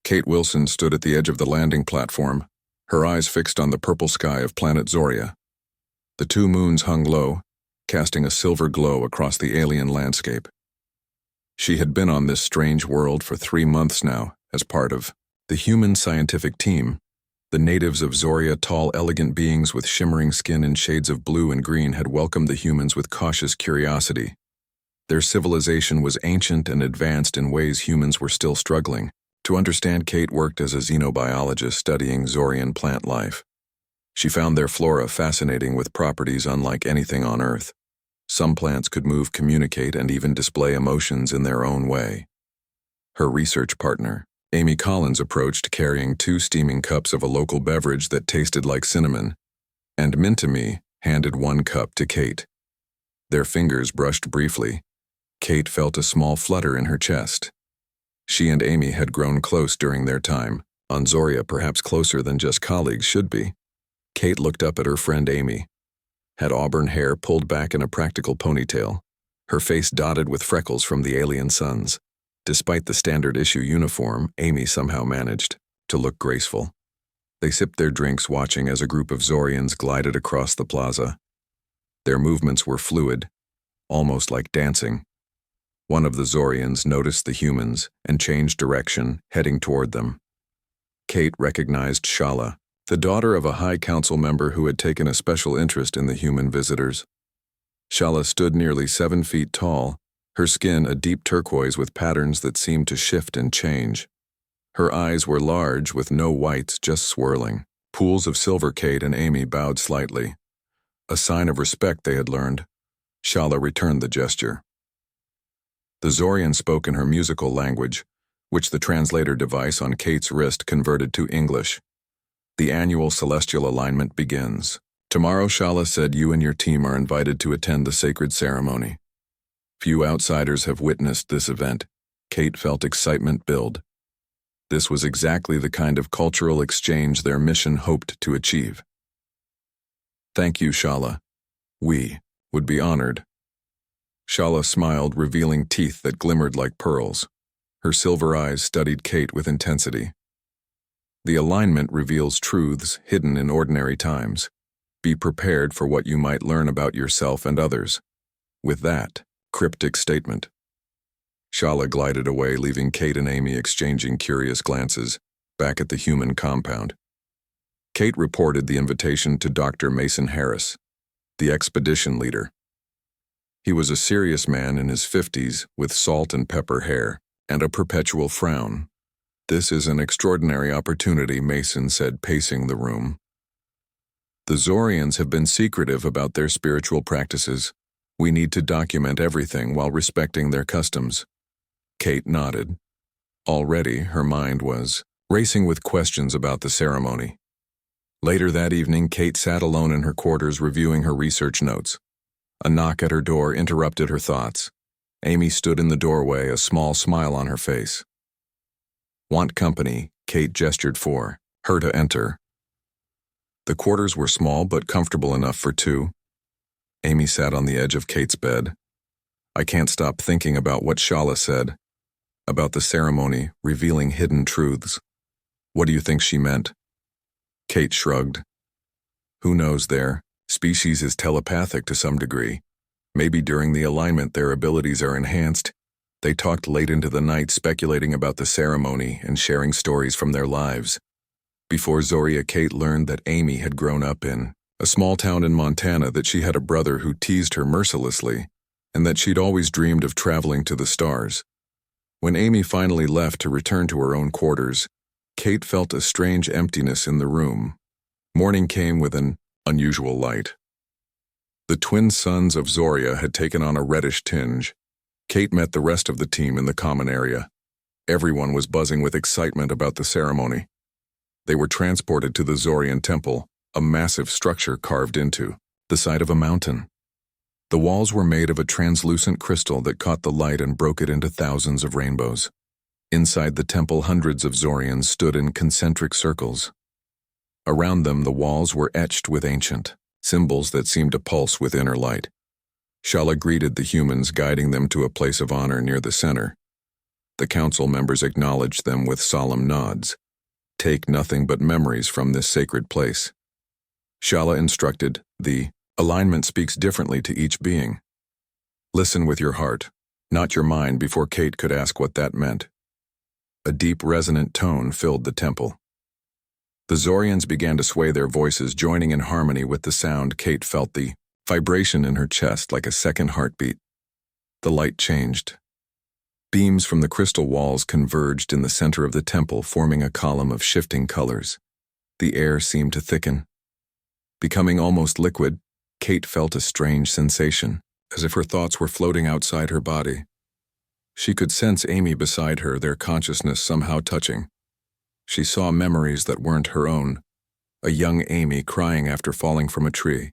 Kate Wilson stood at the edge of the landing platform, her eyes fixed on the purple sky of planet Zoria. The two moons hung low, casting a silver glow across the alien landscape. She had been on this strange world for 3 months now, as part of the human scientific team. The natives of Zoria, tall, elegant beings with shimmering skin in shades of blue and green, had welcomed the humans with cautious curiosity. Their civilization was ancient and advanced in ways humans were still struggling to understand. Kate worked as a xenobiologist studying Zorian plant life. She found their flora fascinating, with properties unlike anything on Earth. Some plants could move, communicate, and even display emotions in their own way. Her research partner, Amy Collins, approached, carrying 2 steaming cups of a local beverage that tasted like cinnamon, and Mintamy handed 1 cup to Kate. Their fingers brushed briefly. Kate felt a small flutter in her chest. She and Amy had grown close during their time on Zoria, perhaps closer than just colleagues should be. Kate looked up at her friend Amy. Had auburn hair pulled back in a practical ponytail, her face dotted with freckles from the alien suns. Despite the standard-issue uniform, Amy somehow managed to look graceful. They sipped their drinks, watching as a group of Zorians glided across the plaza. Their movements were fluid, almost like dancing. One of the Zorians noticed the humans and changed direction, heading toward them. Kate recognized Shala, the daughter of a High Council member who had taken a special interest in the human visitors. Shala stood nearly 7 feet tall, her skin a deep turquoise with patterns that seemed to shift and change. Her eyes were large, with no whites, just swirling pools of silver. Kate and Amy bowed slightly. A sign of respect, they had learned. Shala returned the gesture. The Zorian spoke in her musical language, which the translator device on Kate's wrist converted to English. The annual celestial alignment begins. Tomorrow, Shala said, you and your team are invited to attend the sacred ceremony. Few outsiders have witnessed this event. Kate felt excitement build. This was exactly the kind of cultural exchange their mission hoped to achieve. Thank you, Shala. We would be honored. Shala smiled, revealing teeth that glimmered like pearls. Her silver eyes studied Kate with intensity. The alignment reveals truths hidden in ordinary times. Be prepared for what you might learn about yourself and others. With that cryptic statement, Shala glided away, leaving Kate and Amy exchanging curious glances back at the human compound. Kate reported the invitation to Dr. Mason Harris, the expedition leader. He was a serious man in his 50s with salt and pepper hair and a perpetual frown. This is an extraordinary opportunity, Mason said, pacing the room. The Zorians have been secretive about their spiritual practices. We need to document everything while respecting their customs. Kate nodded. Already, her mind was racing with questions about the ceremony. Later that evening, Kate sat alone in her quarters, reviewing her research notes. A knock at her door interrupted her thoughts. Amy stood in the doorway, a small smile on her face. Want company? Kate gestured for her to enter. The quarters were small but comfortable enough for 2. Amy sat on the edge of Kate's bed. I can't stop thinking about what Shala said, about the ceremony revealing hidden truths. What do you think she meant? Kate shrugged. Who knows, their species is telepathic to some degree. Maybe during the alignment their abilities are enhanced. They talked late into the night, speculating about the ceremony and sharing stories from their lives. Before Zoria, Kate learned that Amy had grown up in a small town in Montana, that she had a brother who teased her mercilessly, and that she'd always dreamed of traveling to the stars. When Amy finally left to return to her own quarters, Kate felt a strange emptiness in the room. Morning came with an unusual light. The twin suns of Zoria had taken on a reddish tinge. Kate met the rest of the team in the common area. Everyone was buzzing with excitement about the ceremony. They were transported to the Zorian temple, a massive structure carved into the side of a mountain. The walls were made of a translucent crystal that caught the light and broke it into thousands of rainbows. Inside the temple, hundreds of Zorians stood in concentric circles. Around them, the walls were etched with ancient symbols that seemed to pulse with inner light. Shala greeted the humans, guiding them to a place of honor near the center. The council members acknowledged them with solemn nods. Take nothing but memories from this sacred place. Shala instructed, the alignment speaks differently to each being. Listen with your heart, not your mind, before Kate could ask what that meant. A deep, resonant tone filled the temple. The Zorians began to sway their voices, joining in harmony with the sound. Kate felt the vibration in her chest like a second heartbeat. The light changed. Beams from the crystal walls converged in the center of the temple, forming a column of shifting colors. The air seemed to thicken. Becoming almost liquid, Kate felt a strange sensation, as if her thoughts were floating outside her body. She could sense Amy beside her, their consciousness somehow touching. She saw memories that weren't her own. A young Amy crying after falling from a tree.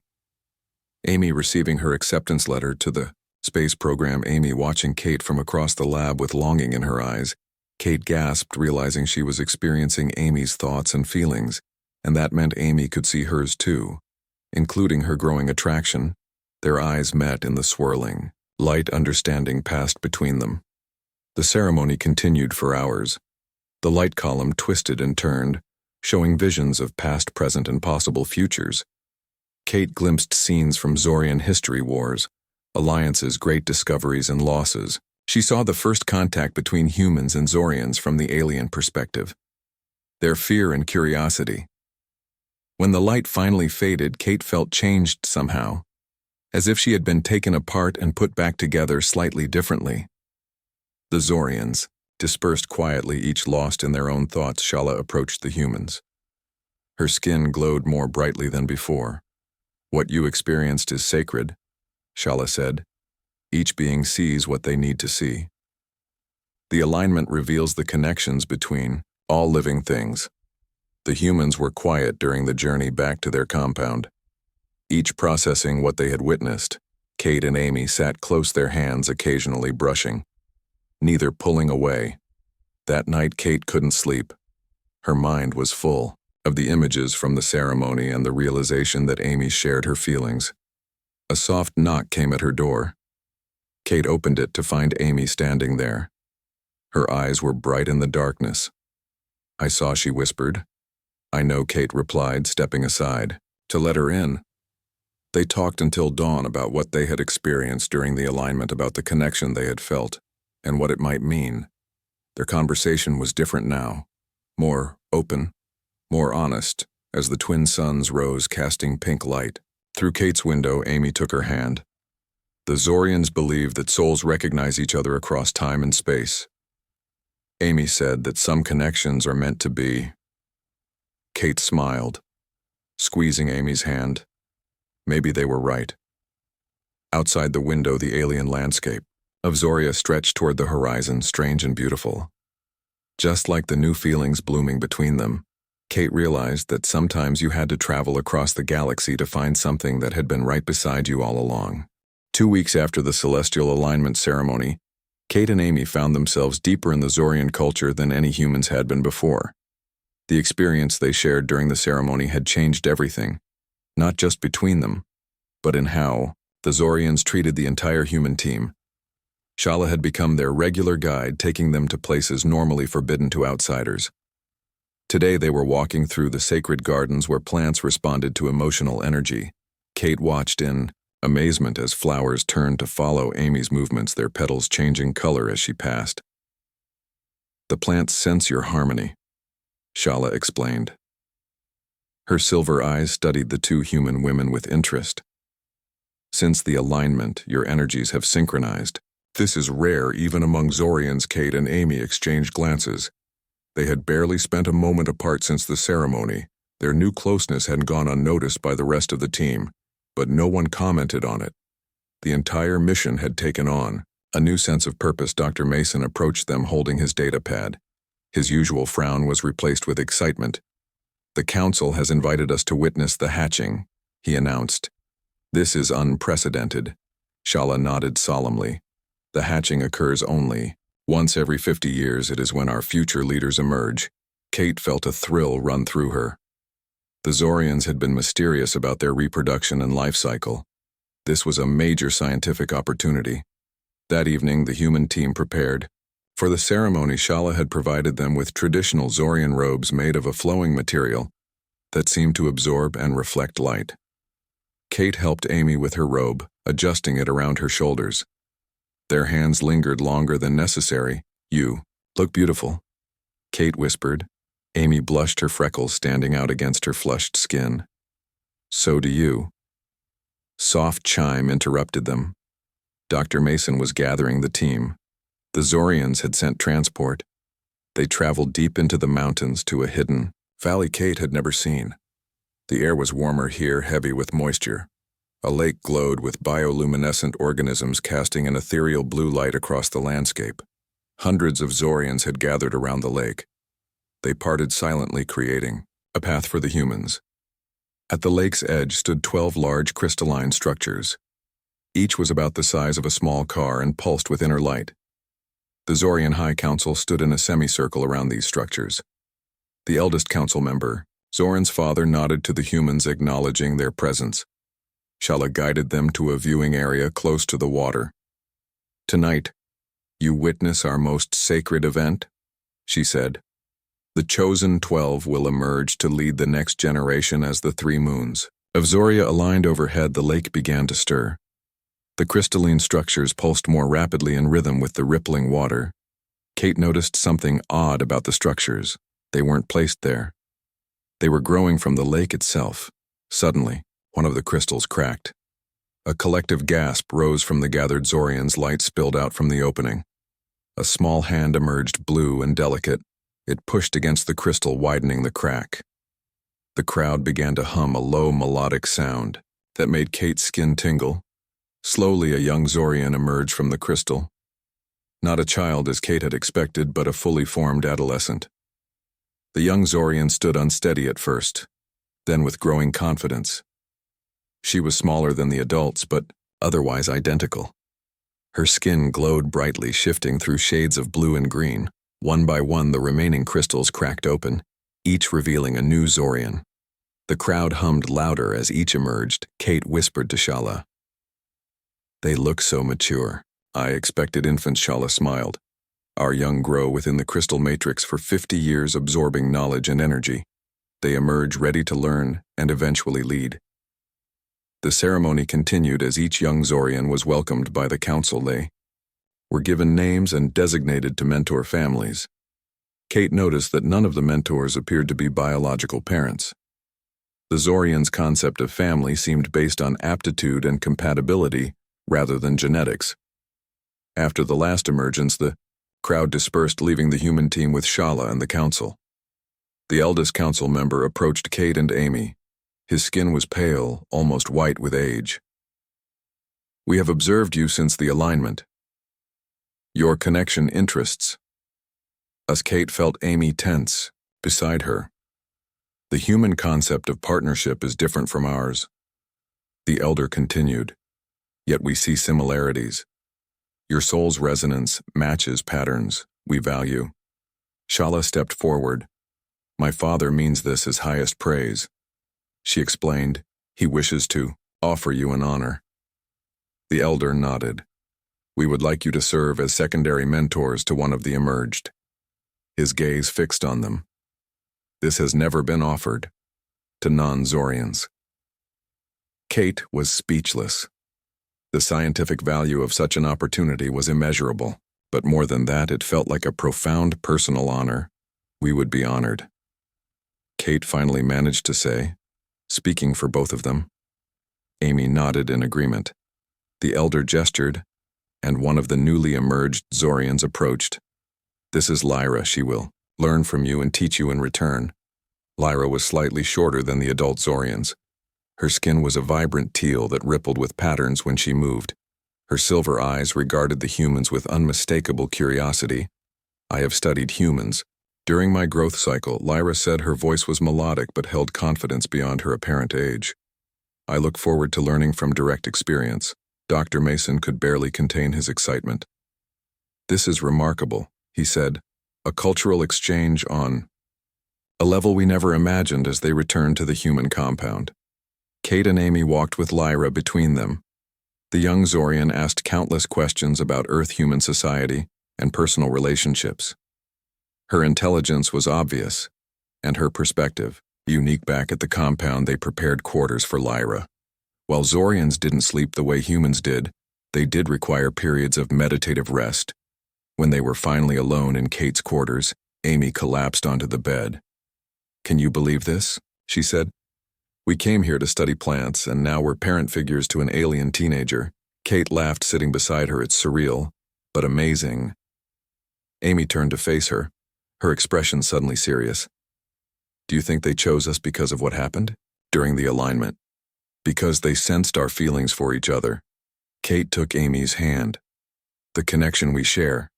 Amy receiving her acceptance letter to the space program. Amy watching Kate from across the lab with longing in her eyes. Kate gasped, realizing she was experiencing Amy's thoughts and feelings, and that meant Amy could see hers too, including her growing attraction. Their eyes met in the swirling light. Understanding passed between them. The ceremony continued for hours. The light column twisted and turned, showing visions of past, present, and possible futures. Kate glimpsed scenes from Zorian history, wars, alliances, great discoveries, and losses. She saw the first contact between humans and Zorians from the alien perspective. Their fear and curiosity. When the light finally faded, Kate felt changed somehow, as if she had been taken apart and put back together slightly differently. The Zorians, dispersed quietly, each lost in their own thoughts. Shala approached the humans. Her skin glowed more brightly than before. What you experienced is sacred, Shala said. Each being sees what they need to see. The alignment reveals the connections between all living things. The humans were quiet during the journey back to their compound, each processing what they had witnessed. Kate and Amy sat close, their hands occasionally brushing, neither pulling away. That night Kate couldn't sleep. Her mind was full of the images from the ceremony and the realization that Amy shared her feelings. A soft knock came at her door. Kate opened it to find Amy standing there. Her eyes were bright in the darkness. "I saw," she whispered. "I know," Kate replied, stepping aside to let her in. They talked until dawn about what they had experienced during the alignment, about the connection they had felt, and what it might mean. Their conversation was different now, more open, more honest, as the twin suns rose, casting pink light. Through Kate's window, Amy took her hand. The Zorians believe that souls recognize each other across time and space. Amy said that some connections are meant to be. Kate smiled, squeezing Amy's hand. Maybe they were right. Outside the window, the alien landscape of Zoria stretched toward the horizon, strange and beautiful. Just like the new feelings blooming between them, Kate realized that sometimes you had to travel across the galaxy to find something that had been right beside you all along. 2 weeks after the celestial alignment ceremony, Kate and Amy found themselves deeper in the Zorian culture than any humans had been before. The experience they shared during the ceremony had changed everything, not just between them, but in how the Zorians treated the entire human team. Shala had become their regular guide, taking them to places normally forbidden to outsiders. Today they were walking through the sacred gardens where plants responded to emotional energy. Kate watched in amazement as flowers turned to follow Amy's movements, their petals changing color as she passed. "The plants sense your harmony," Shala explained. Her silver eyes studied the two human women with interest. "Since the alignment, your energies have synchronized. This is rare even among Zorians." Kate and Amy exchanged glances. They had barely spent a moment apart since the ceremony. Their new closeness had gone unnoticed by the rest of the team, but no one commented on it. The entire mission had taken on a new sense of purpose. Dr. Mason approached them holding his data pad. His usual frown was replaced with excitement. "The council has invited us to witness the hatching," he announced. "This is unprecedented." Shala nodded solemnly. "The hatching occurs only once every 50 years. It is when our future leaders emerge." Kate felt a thrill run through her. The Zorians had been mysterious about their reproduction and life cycle. This was a major scientific opportunity. That evening, the human team prepared. For the ceremony, Shala had provided them with traditional Zorian robes made of a flowing material that seemed to absorb and reflect light. Kate helped Amy with her robe, adjusting it around her shoulders. Their hands lingered longer than necessary. "You look beautiful," Kate whispered. Amy blushed, her freckles standing out against her flushed skin. "So do you." Soft chime interrupted them. Dr. Mason was gathering the team. The Zorians had sent transport. They traveled deep into the mountains to a hidden valley Kate had never seen. The air was warmer here, heavy with moisture. A lake glowed with bioluminescent organisms casting an ethereal blue light across the landscape. Hundreds of Zorians had gathered around the lake. They parted silently, creating a path for the humans. At the lake's edge stood 12 large crystalline structures. Each was about the size of a small car and pulsed with inner light. The Zorian High Council stood in a semicircle around these structures. The eldest council member, Zoran's father, nodded to the humans, acknowledging their presence. Shala guided them to a viewing area close to the water. "Tonight, you witness our most sacred event," she said. "The chosen 12 will emerge to lead the next generation as the three moons of Zoria aligned overhead." The lake began to stir. The crystalline structures pulsed more rapidly in rhythm with the rippling water. Kate noticed something odd about the structures. They weren't placed there. They were growing from the lake itself. Suddenly, one of the crystals cracked. A collective gasp rose from the gathered Zorians. Light spilled out from the opening. A small hand emerged, blue and delicate. It pushed against the crystal, widening the crack. The crowd began to hum a low melodic sound that made Kate's skin tingle. Slowly, a young Zorian emerged from the crystal. Not a child as Kate had expected, but a fully formed adolescent. The young Zorian stood unsteady at first, then with growing confidence. She was smaller than the adults, but otherwise identical. Her skin glowed brightly, shifting through shades of blue and green. One by one, the remaining crystals cracked open, each revealing a new Zorian. The crowd hummed louder as each emerged. Kate whispered to Shala, "They look so mature." "I expected infants," Shala smiled. "Our young grow within the crystal matrix for 50 years, absorbing knowledge and energy. They emerge ready to learn and eventually lead." The ceremony continued as each young Zorian was welcomed by the council. They were given names and designated to mentor families. Kate noticed that none of the mentors appeared to be biological parents. The Zorians' concept of family seemed based on aptitude and compatibility rather than genetics. After the last emergence, the crowd dispersed, leaving the human team with Shala and the council. The eldest council member approached Kate and Amy. His skin was pale, almost white with age. "We have observed you since the alignment. Your connection interests us." Kate felt Amy tense beside her. "The human concept of partnership is different from ours," the elder continued. "Yet we see similarities. Your soul's resonance matches patterns we value." Shala stepped forward. "My father means this as highest praise," she explained. "He wishes to offer you an honor." The elder nodded. "We would like you to serve as secondary mentors to one of the emerged." His gaze fixed on them. "This has never been offered to non-Zorians." Kate was speechless. The scientific value of such an opportunity was immeasurable, but more than that, it felt like a profound personal honor. "We would be honored," Kate finally managed to say, speaking for both of them. Amy nodded in agreement. The elder gestured, and one of the newly emerged Zorians approached. "This is Lyra. She will learn from you and teach you in return." Lyra was slightly shorter than the adult Zorians. Her skin was a vibrant teal that rippled with patterns when she moved. Her silver eyes regarded the humans with unmistakable curiosity. "I have studied humans. During my growth cycle," Lyra said. Her voice was melodic but held confidence beyond her apparent age. "I look forward to learning from direct experience." Dr. Mason could barely contain his excitement. "This is remarkable," he said. "A cultural exchange on a level we never imagined." As they returned to the human compound, Kate and Amy walked with Lyra between them. The young Zorian asked countless questions about Earth-human society, and personal relationships. Her intelligence was obvious, and her perspective unique. Back at the compound, they prepared quarters for Lyra. While Zorians didn't sleep the way humans did, they did require periods of meditative rest. When they were finally alone in Kate's quarters, Amy collapsed onto the bed. "Can you believe this?" she said. "We came here to study plants, and now we're parent figures to an alien teenager." Kate laughed, sitting beside her. "It's surreal, but amazing." Amy turned to face her, her expression suddenly serious. "Do you think they chose us because of what happened during the alignment? Because they sensed our feelings for each other?" Kate took Amy's hand. "The connection we share.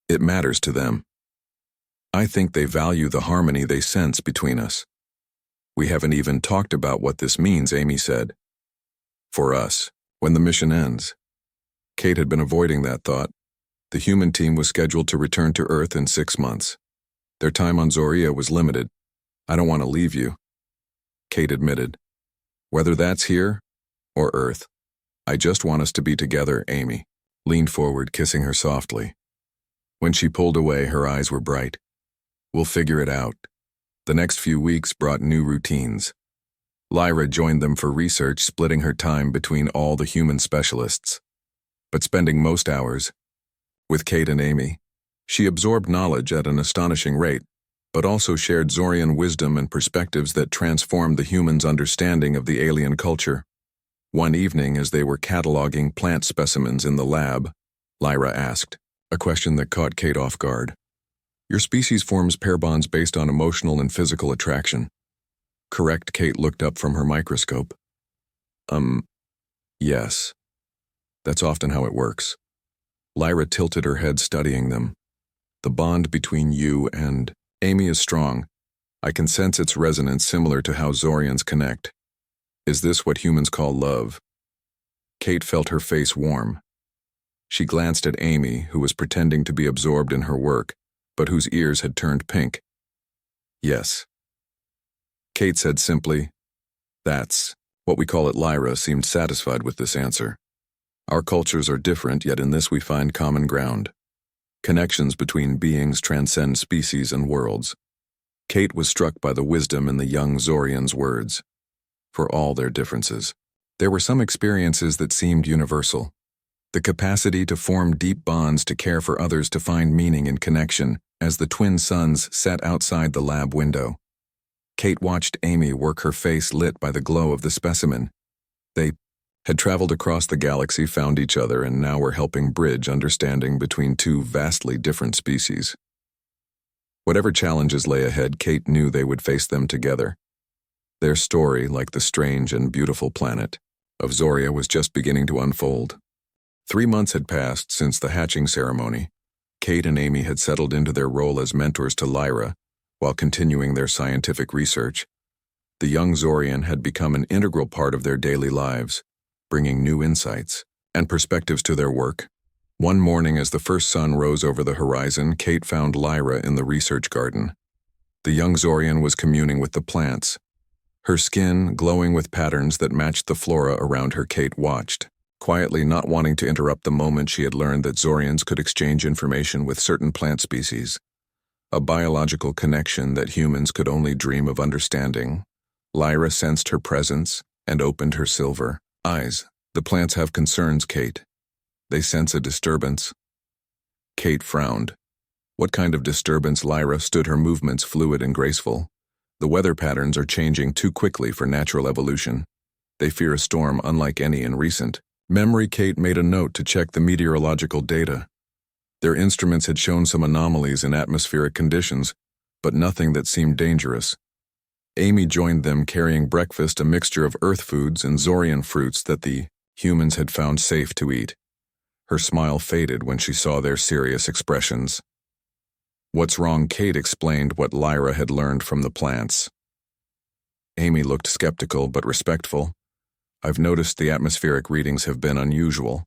It matters to them. I think they value the harmony they sense between us." "We haven't even talked about what this means," Amy said. "For us, when the mission ends." Kate had been avoiding that thought. The human team was scheduled to return to Earth in 6 months. Their time on Zoria was limited. "I don't want to leave you," Kate admitted. "Whether that's here or Earth, I just want us to be together." Amy leaned forward, kissing her softly. When she pulled away, her eyes were bright. "We'll figure it out." The next few weeks brought new routines. Lyra joined them for research, splitting her time between all the human specialists. But spending most hours with Kate and Amy, she absorbed knowledge at an astonishing rate, but also shared Zorian wisdom and perspectives that transformed the humans' understanding of the alien culture. One evening, as they were cataloging plant specimens in the lab, Lyra asked a question that caught Kate off guard. "Your species forms pair bonds based on emotional and physical attraction, correct?" Kate looked up from her microscope. Yes. That's often how it works." Lyra tilted her head, studying them. "The bond between you and Amy is strong. I can sense its resonance, similar to how Zorians connect. Is this what humans call love?" Kate felt her face warm. She glanced at Amy, who was pretending to be absorbed in her work, but whose ears had turned pink. "Yes." Kate said simply. "That's what we call it." Lyra seemed satisfied with this answer. "Our cultures are different, yet in this we find common ground. Connections between beings transcend species and worlds." Kate was struck by the wisdom in the young Zorian's words. For all their differences, there were some experiences that seemed universal. The capacity to form deep bonds, to care for others, to find meaning in connection. As the twin suns sat outside the lab window, Kate watched Amy work, her face lit by the glow of the specimen. They had traveled across the galaxy, found each other, and now were helping bridge understanding between two vastly different species. Whatever challenges lay ahead, Kate knew they would face them together. Their story, like the strange and beautiful planet of Zoria, was just beginning to unfold. 3 months had passed since the hatching ceremony. Kate and Amy had settled into their role as mentors to Lyra while continuing their scientific research. The young Zorian had become an integral part of their daily lives, bringing new insights and perspectives to their work. One morning, as the first sun rose over the horizon, Kate found Lyra in the research garden. The young Zorian was communing with the plants, her skin glowing with patterns that matched the flora around her. Kate watched, quietly, not wanting to interrupt the moment she had learned that Zorians could exchange information with certain plant species, a biological connection that humans could only dream of understanding. Lyra sensed her presence and opened her silver eyes. "The plants have concerns, Kate. They sense a disturbance." Kate frowned. "What kind of disturbance?" Lyra stood, her movements fluid and graceful. "The weather patterns are changing too quickly for natural evolution. They fear a storm unlike any in recent memory." Kate made a note to check the meteorological data. Their instruments had shown some anomalies in atmospheric conditions, but nothing that seemed dangerous. Amy joined them, carrying breakfast, a mixture of earth foods and Zorian fruits that the humans had found safe to eat. Her smile faded when she saw their serious expressions. "What's wrong?" Kate explained what Lyra had learned from the plants. Amy looked skeptical but respectful. "I've noticed the atmospheric readings have been unusual,"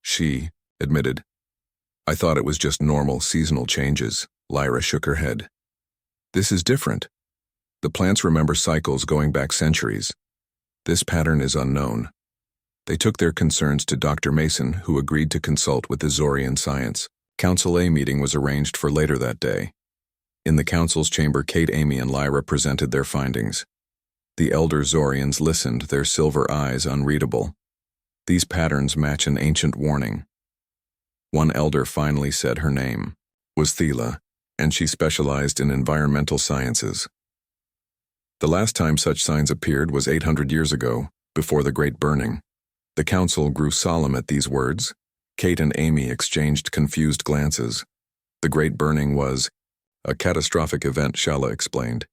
she admitted. "I thought it was just normal seasonal changes." Lyra shook her head. "This is different. The plants remember cycles going back centuries. This pattern is unknown." They took their concerns to Dr. Mason, who agreed to consult with the Zorian science. Council A meeting was arranged for later that day. In the council's chamber, Kate, Amy, and Lyra presented their findings. The elder Zorians listened, their silver eyes unreadable. These patterns match an ancient warning. One elder finally said her name was Thela, and she specialized in environmental sciences. The last time such signs appeared was 800 years ago, before the Great Burning. The council grew solemn at these words. Kate and Amy exchanged confused glances. The Great Burning was a catastrophic event, Shala explained.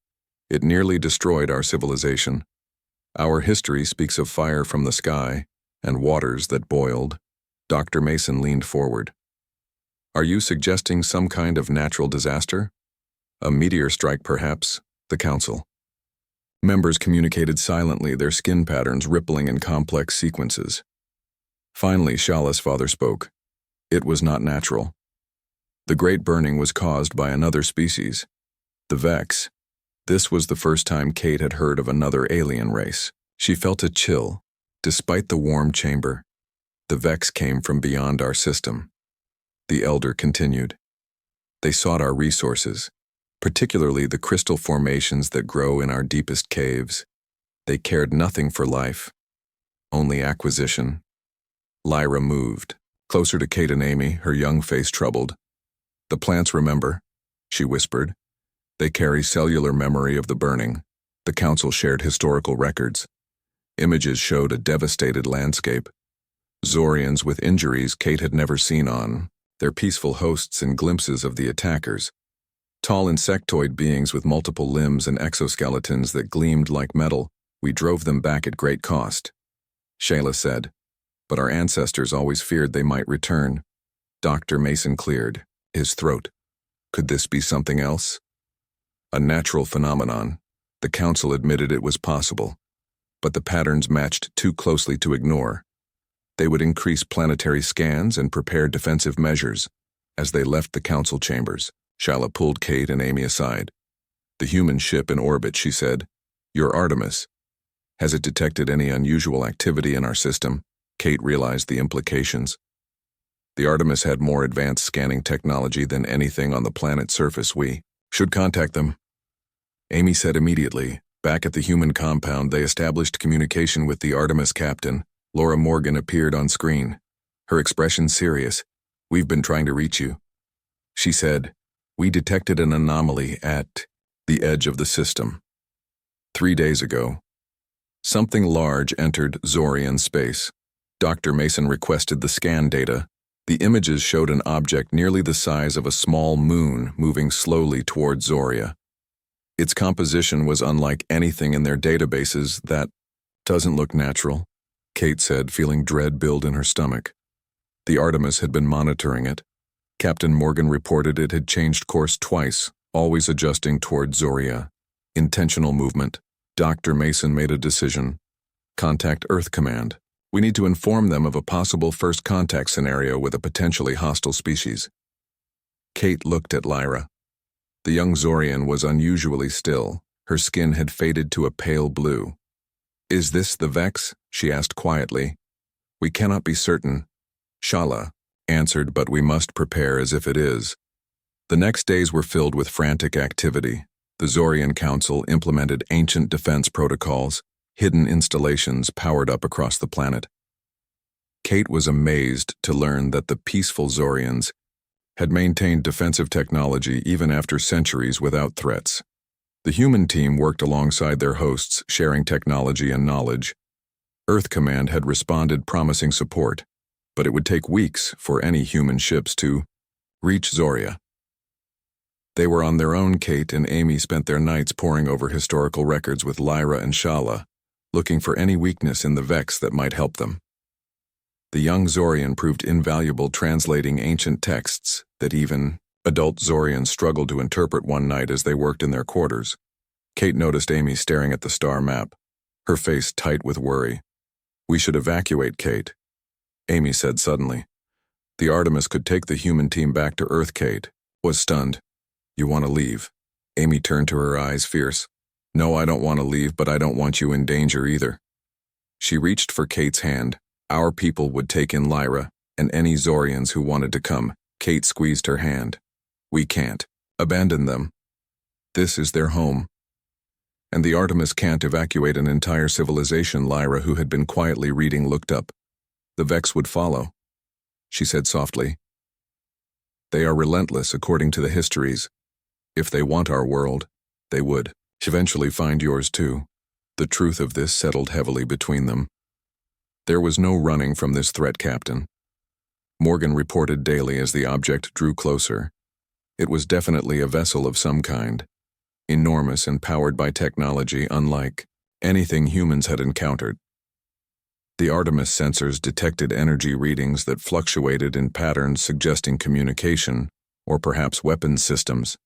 It nearly destroyed our civilization. Our history speaks of fire from the sky and waters that boiled. Dr. Mason leaned forward. Are you suggesting some kind of natural disaster? A meteor strike, perhaps? The council. Members communicated silently, their skin patterns rippling in complex sequences. Finally, Shala's father spoke. It was not natural. The Great Burning was caused by another species, the Vex. This was the first time Kate had heard of another alien race. She felt a chill. Despite the warm chamber, the Vex came from beyond our system. The elder continued. They sought our resources, particularly the crystal formations that grow in our deepest caves. They cared nothing for life, only acquisition. Lyra moved, closer to Kate and Amy, her young face troubled. The plants remember, she whispered. They carry cellular memory of the burning. The council shared historical records. Images showed a devastated landscape. Zorians with injuries Kate had never seen on, their peaceful hosts and glimpses of the attackers. Tall insectoid beings with multiple limbs and exoskeletons that gleamed like metal. We drove them back at great cost. Shayla said, but our ancestors always feared they might return. Dr. Mason cleared his throat. Could this be something else? A natural phenomenon. The council admitted it was possible, but the patterns matched too closely to ignore. They would increase planetary scans and prepare defensive measures. As they left the council chambers, Shala pulled Kate and Amy aside. The human ship in orbit, she said. Your Artemis. Has it detected any unusual activity in our system? Kate realized the implications. The Artemis had more advanced scanning technology than anything on the planet's surface. We should contact them. Amy said immediately. Back at the human compound, they established communication with the Artemis captain. Laura Morgan appeared on screen, her expression serious. We've been trying to reach you. She said, we detected an anomaly at the edge of the system. 3 days ago, something large entered Zorian space. Dr. Mason requested the scan data. The images showed an object nearly the size of a small moon moving slowly toward Zoria. Its composition was unlike anything in their databases. That doesn't look natural, Kate said, feeling dread build in her stomach. The Artemis had been monitoring it. Captain Morgan reported it had changed course twice, always adjusting toward Zoria. Intentional movement. Dr. Mason made a decision. Contact Earth Command. We need to inform them of a possible first contact scenario with a potentially hostile species. Kate looked at Lyra. The young Zorian was unusually still. Her skin had faded to a pale blue. Is this the Vex? She asked quietly. We cannot be certain. Shala answered, but we must prepare as if it is. The next days were filled with frantic activity. The Zorian Council implemented ancient defense protocols. Hidden installations powered up across the planet. Kate was amazed to learn that the peaceful Zorians had maintained defensive technology even after centuries without threats. The human team worked alongside their hosts, sharing technology and knowledge. Earth Command had responded, promising support, but it would take weeks for any human ships to reach Zoria. They were on their own. Kate and Amy spent their nights poring over historical records with Lyra and Shala, looking for any weakness in the Vex that might help them. The young Zorian proved invaluable, translating ancient texts that even adult Zorians struggled to interpret one night as they worked in their quarters. Kate noticed Amy staring at the star map, her face tight with worry. We should evacuate, Kate, Amy said suddenly. The Artemis could take the human team back to Earth. Kate was stunned. You want to leave? Amy turned to her, eyes fierce. No, I don't want to leave, but I don't want you in danger either. She reached for Kate's hand. Our people would take in Lyra and any Zorians who wanted to come. Kate squeezed her hand. We can't. Abandon them. This is their home. And the Artemis can't evacuate an entire civilization. Lyra, who had been quietly reading, looked up. The Vex would follow, she said softly. They are relentless according to the histories. If they want our world, they would eventually find yours too. The truth of this settled heavily between them. There was no running from this threat, Captain. Morgan reported daily as the object drew closer. It was definitely a vessel of some kind, enormous and powered by technology unlike anything humans had encountered. The Artemis sensors detected energy readings that fluctuated in patterns suggesting communication, or perhaps weapons systems.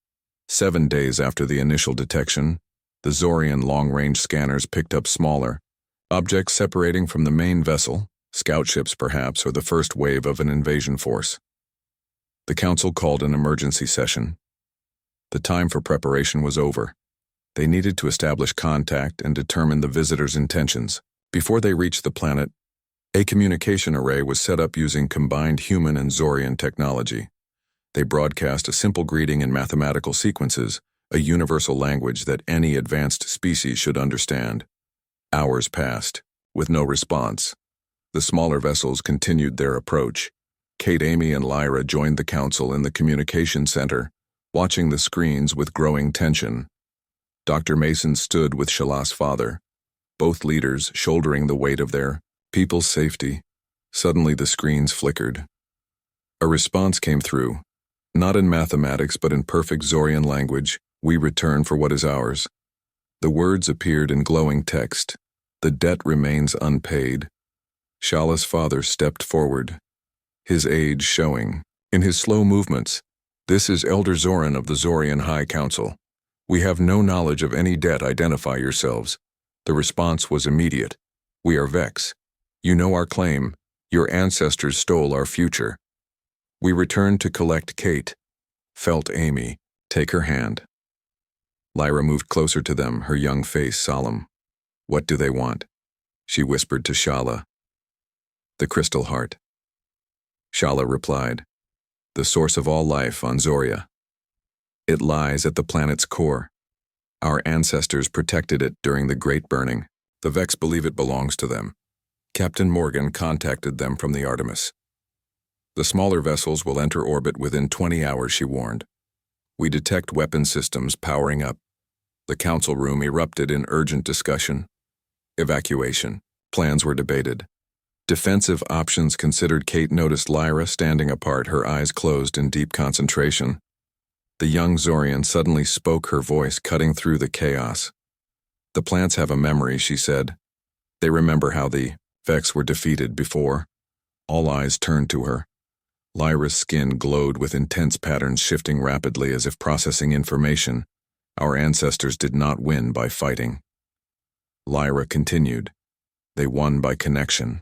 7 days after the initial detection, the Zorian long-range scanners picked up smaller objects separating from the main vessel, scout ships perhaps, or the first wave of an invasion force. The Council called an emergency session. The time for preparation was over. They needed to establish contact and determine the visitors' intentions. Before they reached the planet, a communication array was set up using combined human and Zorian technology. They broadcast a simple greeting in mathematical sequences, a universal language that any advanced species should understand. Hours passed, with no response. The smaller vessels continued their approach. Kate, Amy, and Lyra joined the Council in the communication center, watching the screens with growing tension. Dr. Mason stood with Shala's father, both leaders shouldering the weight of their people's safety. Suddenly the screens flickered. A response came through, not in mathematics but in perfect Zorian language. We return for what is ours. The words appeared in glowing text. The debt remains unpaid. Shala's father stepped forward, his age showing in his slow movements. This is Elder Zoran of the Zorian High Council. We have no knowledge of any debt. Identify yourselves. The response was immediate. We are Vex. You know our claim. Your ancestors stole our future. We return to collect Kate. Felt Amy. Take her hand. Lyra moved closer to them, her young face solemn. What do they want? She whispered to Shala. The crystal heart. Shala replied. The source of all life on Zoria. It lies at the planet's core. Our ancestors protected it during the Great Burning. The Vex believe it belongs to them. Captain Morgan contacted them from the Artemis. The smaller vessels will enter orbit within 20 hours, she warned. We detect weapon systems powering up. The council room erupted in urgent discussion. Evacuation. Plans were debated. Defensive options considered. Kate noticed Lyra standing apart, her eyes closed in deep concentration. The young Zorian suddenly spoke, her voice cutting through the chaos. The plants have a memory, she said. They remember how the Vex were defeated before. All eyes turned to her. Lyra's skin glowed with intense patterns shifting rapidly as if processing information. Our ancestors did not win by fighting. Lyra continued. They won by connection.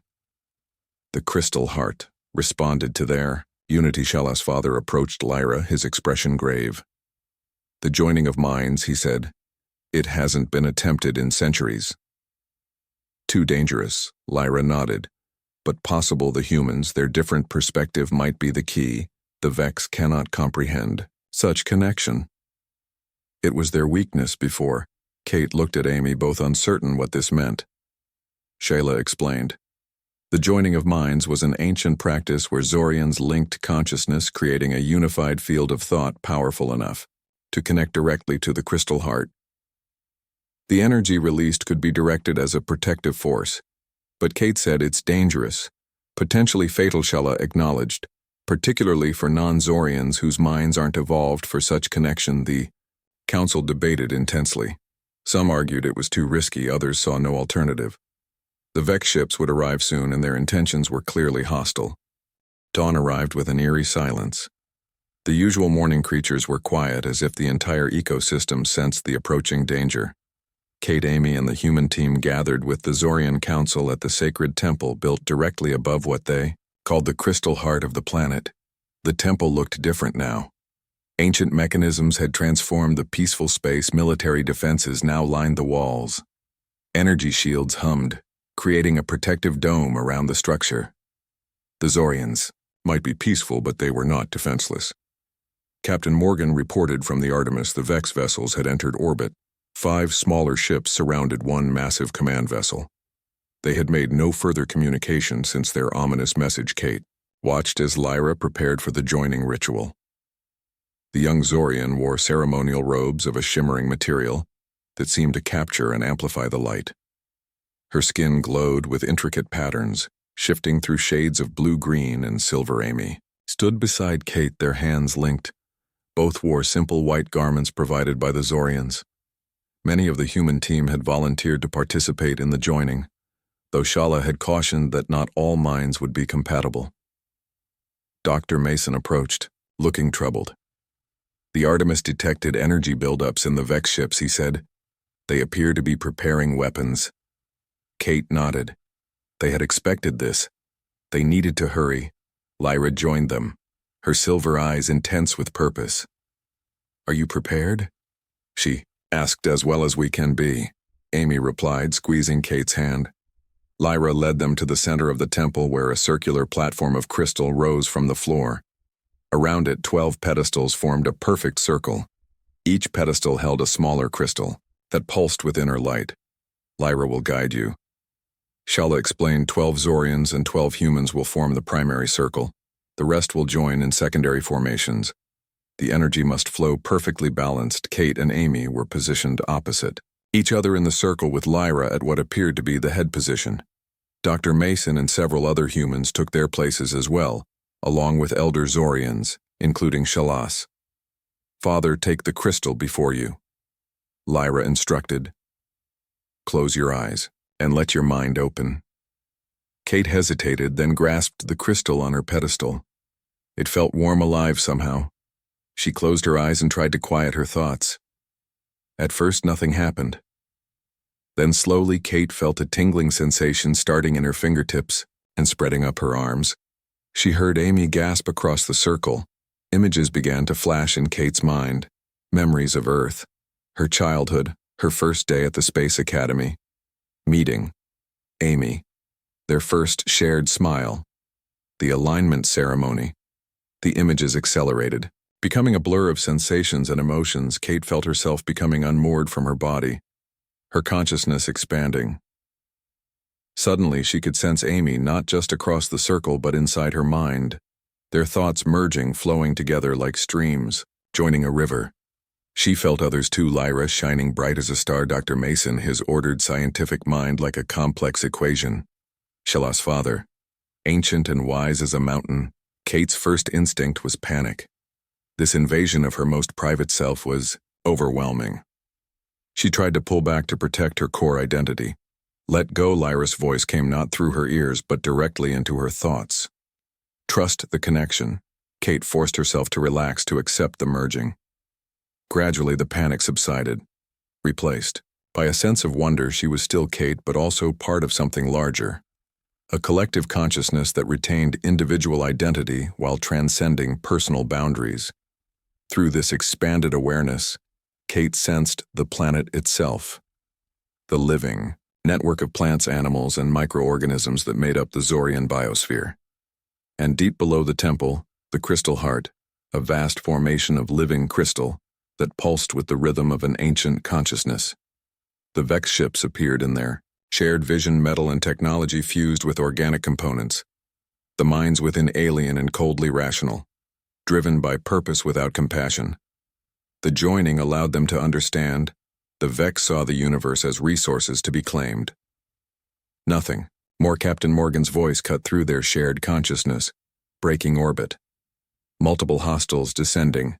The crystal heart responded to their unity. Shala's father approached Lyra, his expression grave. The joining of minds, he said. It hasn't been attempted in centuries. Too dangerous, Lyra nodded. But possible. The humans, their different perspective might be the key. The Vex cannot comprehend such connection. It was their weakness before. Kate looked at Amy, both uncertain what this meant. Shayla explained. The joining of minds was an ancient practice where Zorians linked consciousness, creating a unified field of thought powerful enough to connect directly to the crystal heart. The energy released could be directed as a protective force, but Kate said it's dangerous, potentially fatal. Shala acknowledged, particularly for non-Zorians whose minds aren't evolved for such connection. The council debated intensely. Some argued it was too risky, others saw no alternative. The Vex ships would arrive soon, and their intentions were clearly hostile. Dawn arrived with an eerie silence. The usual morning creatures were quiet, as if the entire ecosystem sensed the approaching danger. Kate, Amy, and the human team gathered with the Zorian Council at the sacred temple built directly above what they called the crystal heart of the planet. The temple looked different now. Ancient mechanisms had transformed the peaceful space. Military defenses now lined the walls. Energy shields hummed, creating a protective dome around the structure. The Zorians, might be peaceful, but they were not defenseless. Captain Morgan reported from the Artemis the Vex vessels had entered orbit. 5 smaller ships surrounded one massive command vessel. They had made no further communication since their ominous message. Kate watched as Lyra prepared for the joining ritual. The young Zorian wore ceremonial robes of a shimmering material that seemed to capture and amplify the light. Her skin glowed with intricate patterns, shifting through shades of blue-green and silver. Amy stood beside Kate, their hands linked. Both wore simple white garments provided by the Zorians. Many of the human team had volunteered to participate in the joining, though Shala had cautioned that not all minds would be compatible. Dr. Mason approached, looking troubled. The Artemis detected energy buildups in the Vex ships, he said. They appear to be preparing weapons. Kate nodded. They had expected this. They needed to hurry. Lyra joined them, her silver eyes intense with purpose. Are you prepared? She asked. As well as we can be, Amy replied, squeezing Kate's hand. Lyra led them to the center of the temple, where a circular platform of crystal rose from the floor. Around it, 12 pedestals formed a perfect circle. Each pedestal held a smaller crystal that pulsed with inner light. Lyra will guide you. Shala explained. 12 Zorians and 12 humans will form the primary circle. The rest will join in secondary formations. The energy must flow perfectly balanced. Kate and Amy were positioned opposite each other in the circle, with Lyra at what appeared to be the head position. Dr. Mason and several other humans took their places as well, along with elder Zorians, including Shalas. Father, take the crystal before you, Lyra instructed. Close your eyes and let your mind open. Kate hesitated, then grasped the crystal on her pedestal. It felt warm, alive somehow. She closed her eyes and tried to quiet her thoughts. At first, nothing happened. Then slowly, Kate felt a tingling sensation starting in her fingertips and spreading up her arms. She heard Amy gasp across the circle. Images began to flash in Kate's mind. Memories of Earth, her childhood, her first day at the Space Academy. Meeting Amy, their first shared smile, the alignment ceremony. The images accelerated. Becoming a blur of sensations and emotions, Kate felt herself becoming unmoored from her body, her consciousness expanding. Suddenly, she could sense Amy not just across the circle but inside her mind, their thoughts merging, flowing together like streams, joining a river. She felt others too. Lyra shining bright as a star, Dr. Mason, his ordered scientific mind like a complex equation. Shala's father, ancient and wise as a mountain. Kate's first instinct was panic. This invasion of her most private self was overwhelming. She tried to pull back to protect her core identity. Let go. Lyra's voice came not through her ears but directly into her thoughts. Trust the connection. Kate forced herself to relax, to accept the merging. Gradually, the panic subsided, replaced by a sense of wonder. She was still Kate, but also part of something larger. A collective consciousness that retained individual identity while transcending personal boundaries. Through this expanded awareness, Kate sensed the planet itself, the living network of plants, animals, and microorganisms that made up the Zorian biosphere. And deep below the temple, the crystal heart, a vast formation of living crystal that pulsed with the rhythm of an ancient consciousness. The Vex ships appeared in there, shared vision, metal and technology fused with organic components. The minds within alien and coldly rational, driven by purpose without compassion. The joining allowed them to understand. The Vex saw the universe as resources to be claimed. Nothing more. Captain Morgan's voice cut through their shared consciousness, breaking orbit. Multiple hostiles descending.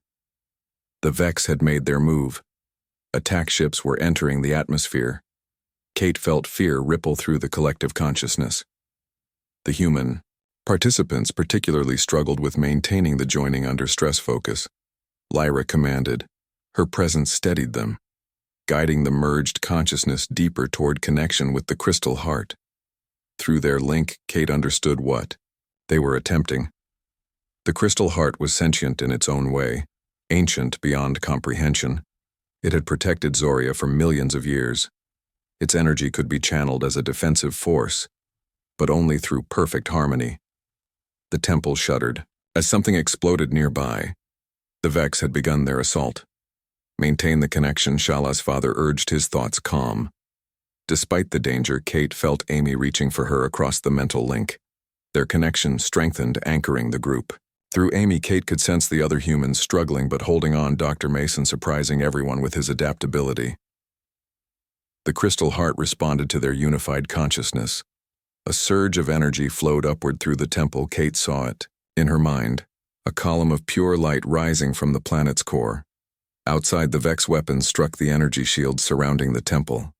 The Vex had made their move. Attack ships were entering the atmosphere. Kate felt fear ripple through the collective consciousness. The human participants particularly struggled with maintaining the joining under stress focus. Lyra commanded. Her presence steadied them, guiding the merged consciousness deeper toward connection with the crystal heart. Through their link, Kate understood what they were attempting. The crystal heart was sentient in its own way, ancient beyond comprehension. It had protected Zoria for millions of years. Its energy could be channeled as a defensive force, but only through perfect harmony. The temple shuddered as something exploded nearby. The Vex had begun their assault. Maintain the connection, Shala's father urged, his thoughts calm. Despite the danger, Kate felt Amy reaching for her across the mental link. Their connection strengthened, anchoring the group. Through Amy, Kate could sense the other humans struggling but holding on, Dr. Mason surprising everyone with his adaptability. The crystal heart responded to their unified consciousness. A surge of energy flowed upward through the temple. Kate saw it. In her mind, a column of pure light rising from the planet's core. Outside, the Vex weapons struck the energy shields surrounding the temple.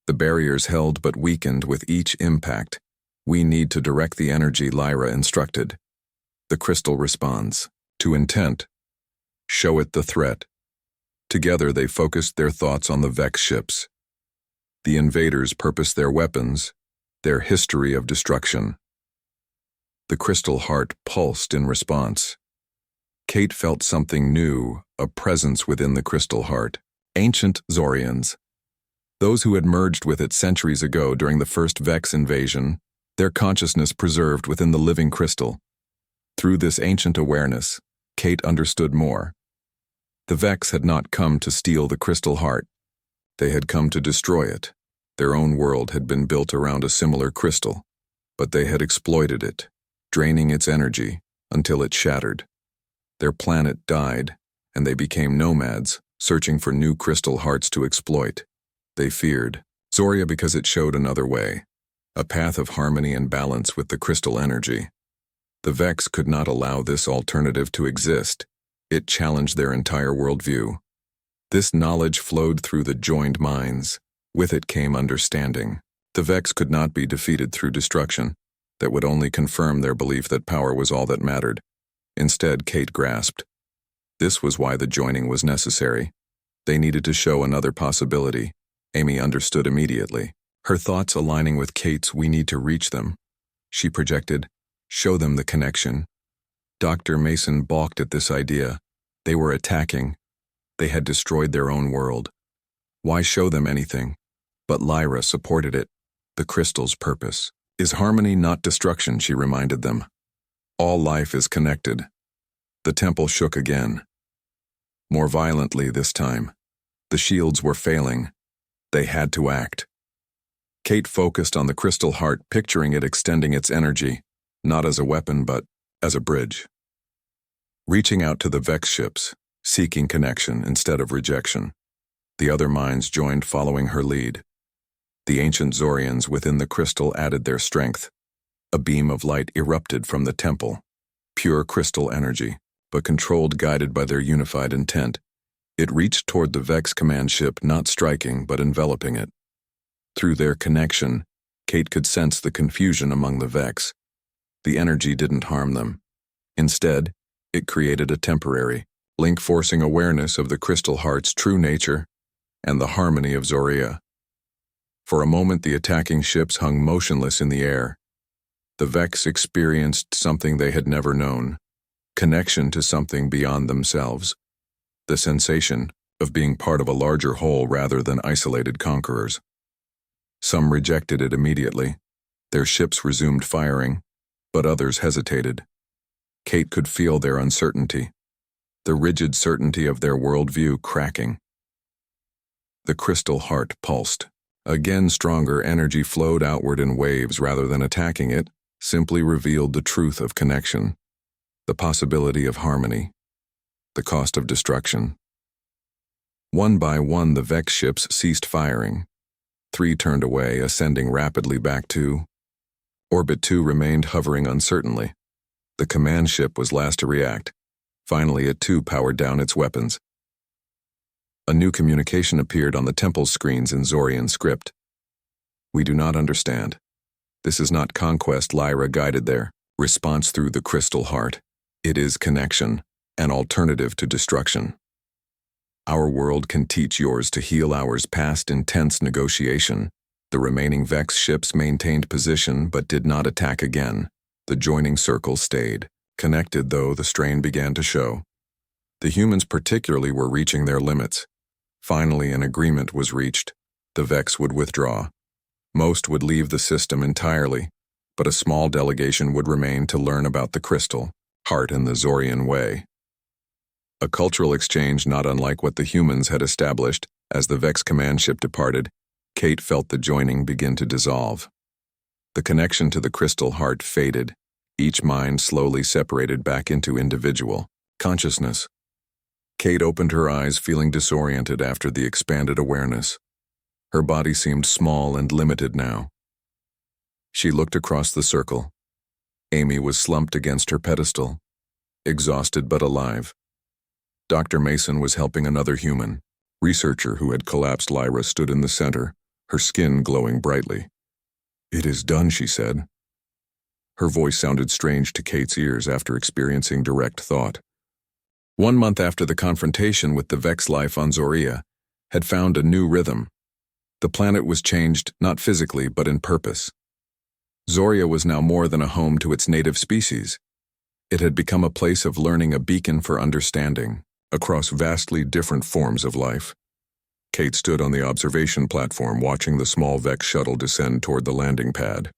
The barriers held but weakened with each impact. We need to direct the energy, Lyra instructed. The crystal responds. To intent. Show it the threat. Together they focused their thoughts on the Vex ships. The invaders purposed their weapons, their history of destruction. The crystal heart pulsed in response. Kate felt something new, a presence within the crystal heart. Ancient Zorians. Those who had merged with it centuries ago during the first Vex invasion, their consciousness preserved within the living crystal. Through this ancient awareness, Kate understood more. The Vex had not come to steal the crystal heart. They had come to destroy it. Their own world had been built around a similar crystal, but they had exploited it, draining its energy until it shattered. Their planet died, and they became nomads, searching for new crystal hearts to exploit. They feared Zoria because it showed another way, a path of harmony and balance with the crystal energy. The Vex could not allow this alternative to exist. It challenged their entire worldview. This knowledge flowed through the joined minds. With it came understanding. The Vex could not be defeated through destruction. That would only confirm their belief that power was all that mattered. Instead, Kate grasped. This was why the joining was necessary. They needed to show another possibility. Amy understood immediately. Her thoughts aligning with Kate's, we need to reach them. She projected, show them the connection. Dr. Mason balked at this idea. They were attacking. They had destroyed their own world. Why show them anything? But Lyra supported it. The crystal's purpose is harmony, not destruction, she reminded them. All life is connected. The temple shook again. More violently this time. The shields were failing. They had to act. Kate focused on the crystal heart, picturing it extending its energy, not as a weapon but as a bridge. Reaching out to the Vex ships, seeking connection instead of rejection. The other minds joined, following her lead. The ancient Zorians within the crystal added their strength. A beam of light erupted from the temple. Pure crystal energy, but controlled, guided by their unified intent. It reached toward the Vex command ship, not striking but enveloping it. Through their connection, Kate could sense the confusion among the Vex. The energy didn't harm them. Instead, it created a temporary link, forcing awareness of the crystal heart's true nature and the harmony of Zoria. For a moment, the attacking ships hung motionless in the air. The Vex experienced something they had never known, connection to something beyond themselves, the sensation of being part of a larger whole rather than isolated conquerors. Some rejected it immediately. Their ships resumed firing, but others hesitated. Kate could feel their uncertainty, the rigid certainty of their worldview cracking. The crystal heart pulsed. Again, stronger energy flowed outward in waves rather than attacking it, simply revealed the truth of connection, the possibility of harmony, the cost of destruction. One by one, the Vex ships ceased firing. 3 turned away, ascending rapidly back to Orbit 2 remained hovering uncertainly. The command ship was last to react. Finally, it too powered down its weapons. A new communication appeared on the temple's screens in Zorian script. We do not understand. This is not conquest, Lyra guided their response through the crystal heart. It is connection, an alternative to destruction. Our world can teach yours to heal ours. Past intense negotiation. The remaining Vex ships maintained position but did not attack again. The joining circle stayed. Connected, though the strain began to show. The humans particularly were reaching their limits. Finally, an agreement was reached. The Vex would withdraw. Most would leave the system entirely. but a small delegation would remain to learn about the crystal, heart in the Zorian way. A cultural exchange not unlike what the humans had established. As the Vex command ship departed, Kate felt the joining begin to dissolve. The connection to the crystal heart faded, each mind slowly separated back into individual consciousness. Kate opened her eyes, feeling disoriented after the expanded awareness. Her body seemed small and limited now. She looked across the circle. Amy was slumped against her pedestal, exhausted but alive. Dr. Mason was helping another human. Researcher who had collapsed Lyra stood in the center, her skin glowing brightly. "It is done," she said. Her voice sounded strange to Kate's ears after experiencing direct thought. 1 month after the confrontation with the Vex life on Zoria had found a new rhythm. The planet was changed not physically but in purpose. Zoria was now more than a home to its native species. It had become a place of learning, a beacon for understanding across vastly different forms of life. Kate stood on the observation platform watching the small Vex shuttle descend toward the landing pad.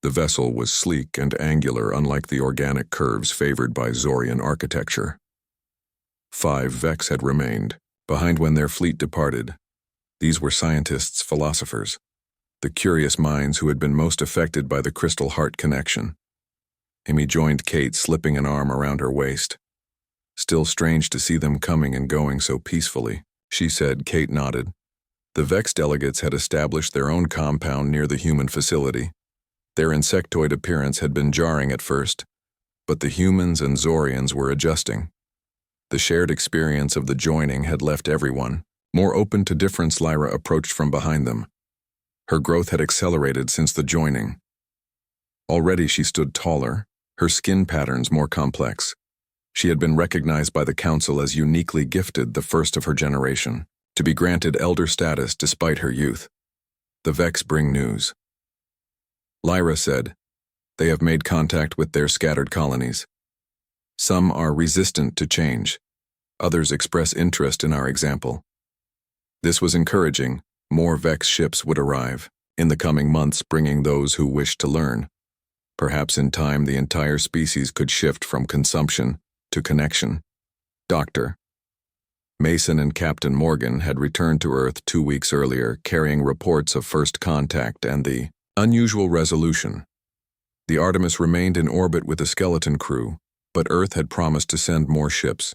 The vessel was sleek and angular, unlike the organic curves favored by Zorian architecture. 5 Vex had remained behind when their fleet departed. These were scientists, philosophers, the curious minds who had been most affected by the crystal heart connection. Amy joined Kate, slipping an arm around her waist. "Still strange to see them coming and going so peacefully," she said. Kate nodded. The Vex delegates had established their own compound near the human facility. Their insectoid appearance had been jarring at first, but the humans and Zorians were adjusting. The shared experience of the joining had left everyone more open to difference. Lyra approached from behind them. Her growth had accelerated since the joining. Already she stood taller, her skin patterns more complex. She had been recognized by the Council as uniquely gifted, the first of her generation, to be granted elder status despite her youth. "The Vex bring news," Lyra said. "They have made contact with their scattered colonies. Some are resistant to change. Others express interest in our example." This was encouraging. More Vex ships would arrive in the coming months, bringing those who wished to learn. Perhaps in time the entire species could shift from consumption to connection. Dr. Mason and Captain Morgan had returned to Earth 2 weeks earlier, carrying reports of first contact and the unusual resolution. The Artemis remained in orbit with a skeleton crew, but Earth had promised to send more ships.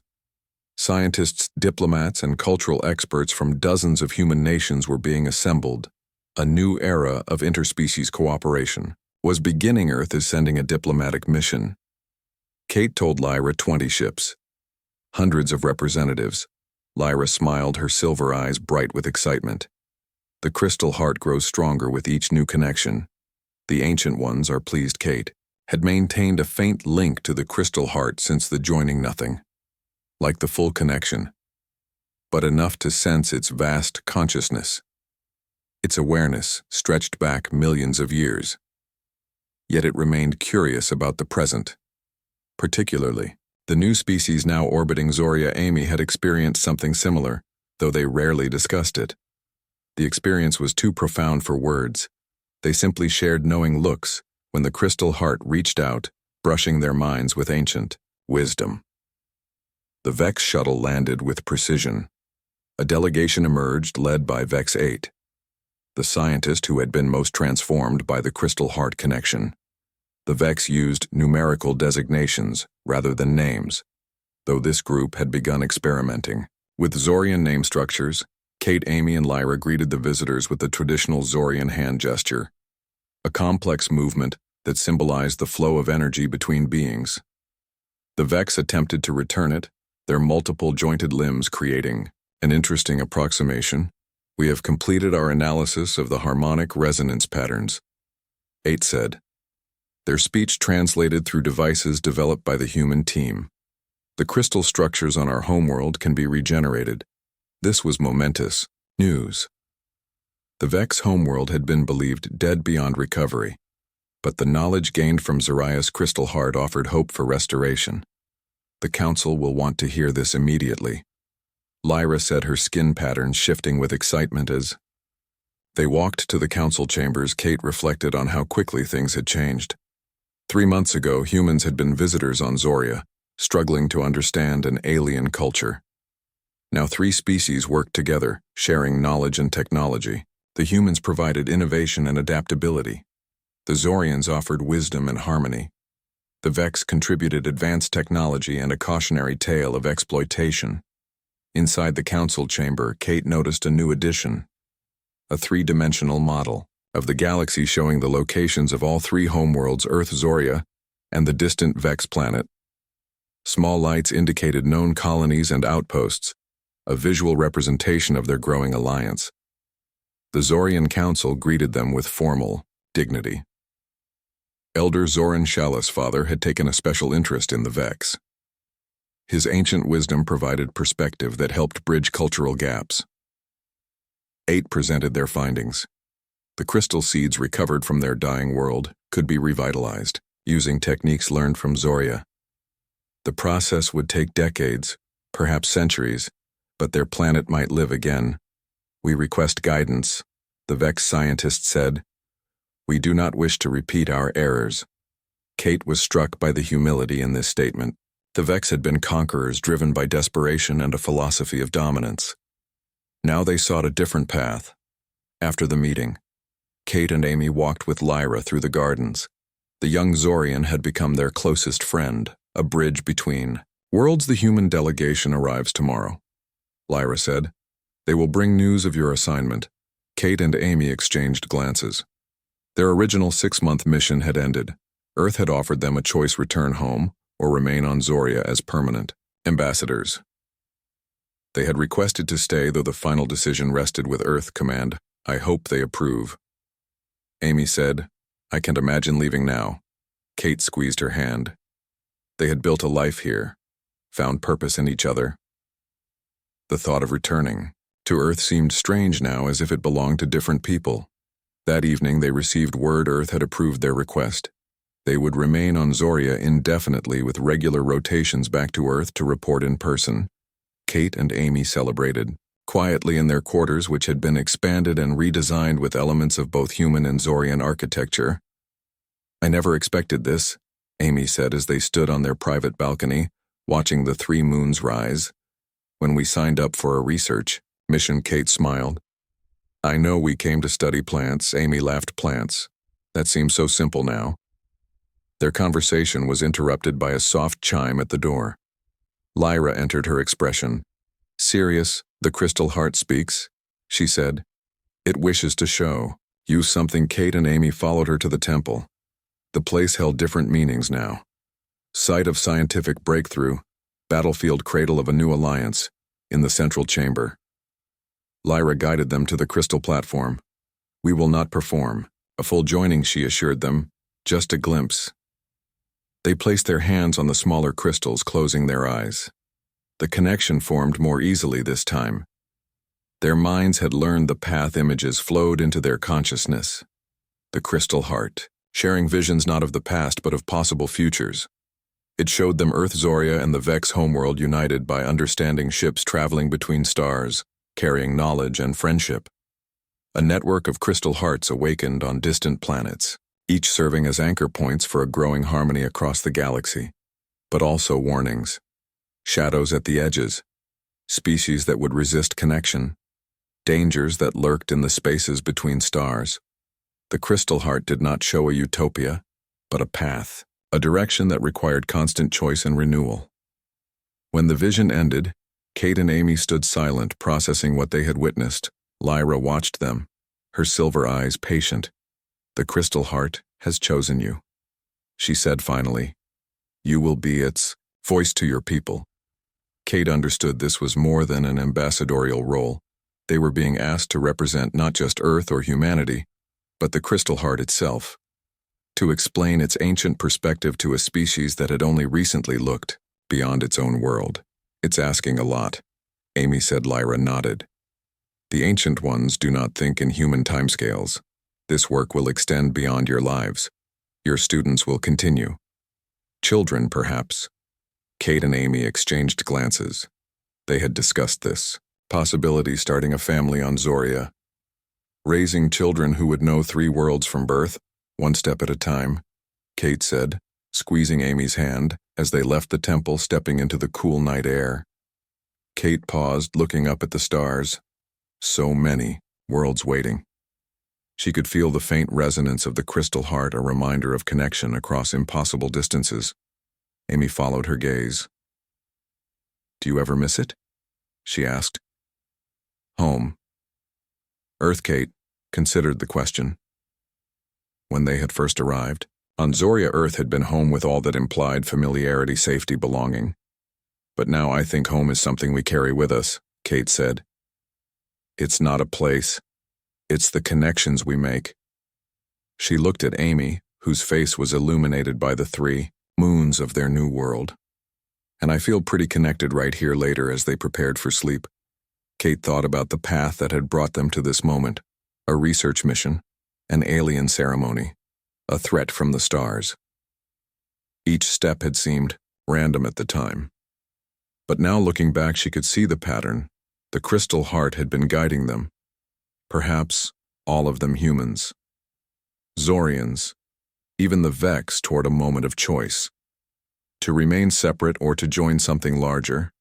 Scientists, diplomats, and cultural experts from dozens of human nations were being assembled. A new era of interspecies cooperation was beginning. Earth is sending a diplomatic mission. Kate told Lyra 20 ships. Hundreds of representatives. Lyra smiled, her silver eyes bright with excitement. The crystal heart grows stronger with each new connection. The ancient ones, are pleased Kate, had maintained a faint link to the crystal heart since the joining. Nothing like the full connection, but enough to sense its vast consciousness. Its awareness stretched back millions of years. Yet it remained curious about the present. Particularly, the new species now orbiting Zoria. Amy had experienced something similar, though they rarely discussed it. The experience was too profound for words. They simply shared knowing looks when the crystal heart reached out, brushing their minds with ancient wisdom. The Vex shuttle landed with precision. A delegation emerged, led by Vex 8, the scientist who had been most transformed by the crystal heart connection. The Vex used numerical designations rather than names, though this group had begun experimenting with Zorian name structures. Kate, Amy, and Lyra greeted the visitors with the traditional Zorian hand gesture, a complex movement that symbolized the flow of energy between beings. The Vex attempted to return it, their multiple jointed limbs creating an interesting approximation. "We have completed our analysis of the harmonic resonance patterns," 8 said. Their speech translated through devices developed by the human team. "The crystal structures on our homeworld can be regenerated." This was momentous news. The Vex homeworld had been believed dead beyond recovery, but the knowledge gained from Zoria's crystal heart offered hope for restoration. "The Council will want to hear this immediately," Lyra said, her skin patterns shifting with excitement as They walked to the council chambers. Kate reflected on how quickly things had changed. 3 months ago, humans had been visitors on Zoria, struggling to understand an alien culture. Now 3 species worked together, sharing knowledge and technology. The humans provided innovation and adaptability. The Zorians offered wisdom and harmony. The Vex contributed advanced technology and a cautionary tale of exploitation. Inside the council chamber, Kate noticed a new addition, a 3-dimensional model of the galaxy showing the locations of all 3 homeworlds, Earth, Zoria, and the distant Vex planet. Small lights indicated known colonies and outposts, a visual representation of their growing alliance. The Zorian Council greeted them with formal dignity. Elder Zoran Shalas' father had taken a special interest in the Vex. His ancient wisdom provided perspective that helped bridge cultural gaps. 8 presented their findings. The crystal seeds recovered from their dying world could be revitalized, using techniques learned from Zoria. The process would take decades, perhaps centuries, but their planet might live again. We request guidance, the Vex scientist said. We do not wish to repeat our errors. Kate was struck by the humility in this statement. The Vex had been conquerors driven by desperation and a philosophy of dominance. Now they sought a different path. After the meeting, Kate and Amy walked with Lyra through the gardens. The young Zorian had become their closest friend, a bridge between worlds. The human delegation arrives tomorrow, Lyra said. They will bring news of your assignment. Kate and Amy exchanged glances. Their original 6-month mission had ended. Earth had offered them a choice: return home or remain on Zoria as permanent ambassadors. They had requested to stay, though the final decision rested with Earth Command. I hope they approve. Amy said, I can't imagine leaving now. Kate squeezed her hand. They had built a life here, found purpose in each other. The thought of returning to Earth seemed strange now, as if it belonged to different people. That evening they received word Earth had approved their request. They would remain on Zoria indefinitely, with regular rotations back to Earth to report in person. Kate and Amy celebrated quietly in their quarters, which had been expanded and redesigned with elements of both human and Zorian architecture. I never expected this, Amy said as they stood on their private balcony, watching the 3 moons rise. When we signed up for a research mission, Kate smiled. I know we came to study plants. Amy laughed. Plants. That seems so simple now. Their conversation was interrupted by a soft chime at the door. Lyra entered, her expression serious. The crystal heart speaks, she said. It wishes to show you something. Kate and Amy followed her to the temple. The place held different meanings now. Site of scientific breakthrough, battlefield cradle of a new alliance, in the central chamber. Lyra guided them to the crystal platform. We will not perform a full joining, she assured them, just a glimpse. They placed their hands on the smaller crystals, closing their eyes. The connection formed more easily this time. Their minds had learned the path. Images flowed into their consciousness. The crystal heart, sharing visions not of the past but of possible futures. It showed them Earth, Zoria, and the Vex homeworld united by understanding ships traveling between stars, carrying knowledge and friendship. A network of crystal hearts awakened on distant planets, each serving as anchor points for a growing harmony across the galaxy, but also warnings. Shadows at the edges, species that would resist connection, dangers that lurked in the spaces between stars. The crystal heart did not show a utopia, but a path, a direction that required constant choice and renewal. When the vision ended, Kate and Amy stood silent, processing what they had witnessed. Lyra watched them, her silver eyes patient. The crystal heart has chosen you, she said finally. You will be its voice to your people. Kate understood this was more than an ambassadorial role. They were being asked to represent not just Earth or humanity, but the crystal heart itself, to explain its ancient perspective to a species that had only recently looked beyond its own world. It's asking a lot, Amy said. Lyra nodded. The ancient ones do not think in human timescales. This work will extend beyond your lives. Your students will continue. Children, perhaps. Kate and Amy exchanged glances. They had discussed this possibility, starting a family on Zoria. Raising children who would know 3 worlds from birth, one step at a time, Kate said, squeezing Amy's hand as they left the temple, stepping into the cool night air. Kate paused, looking up at the stars. So many worlds waiting. She could feel the faint resonance of the crystal heart, a reminder of connection across impossible distances. Amy followed her gaze. "Do you ever miss it?" she asked. "Home." Earth Kate considered the question. When they had first arrived, on Zoria, Earth had been home with all that implied familiarity, safety, belonging. "But now I think home is something we carry with us," Kate said. "It's not a place. It's the connections we make." She looked at Amy, whose face was illuminated by the 3 moons of their new world. "And I feel pretty connected right here." Later, as they prepared for sleep, Kate thought about the path that had brought them to this moment: a research mission, an alien ceremony, a threat from the stars. Each step had seemed random at the time. But now, looking back, she could see the pattern. The crystal heart had been guiding them. Perhaps all of them humans. Zorians, even the Vex, toward a moment of choice. To remain separate or to join something larger.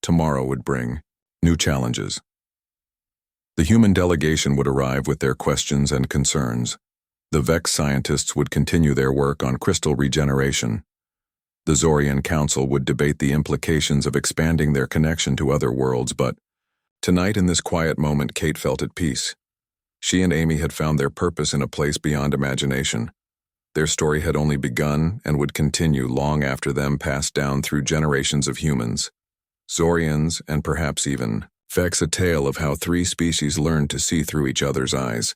Tomorrow would bring new challenges. The human delegation would arrive with their questions and concerns. The Vex scientists would continue their work on crystal regeneration. The Zorian Council would debate the implications of expanding their connection to other worlds, but tonight, in this quiet moment, Kate felt at peace. She and Amy had found their purpose in a place beyond imagination. Their story had only begun and would continue long after them, passed down through generations of humans, Zorians, and perhaps even Vex, a tale of how 3 species learned to see through each other's eyes.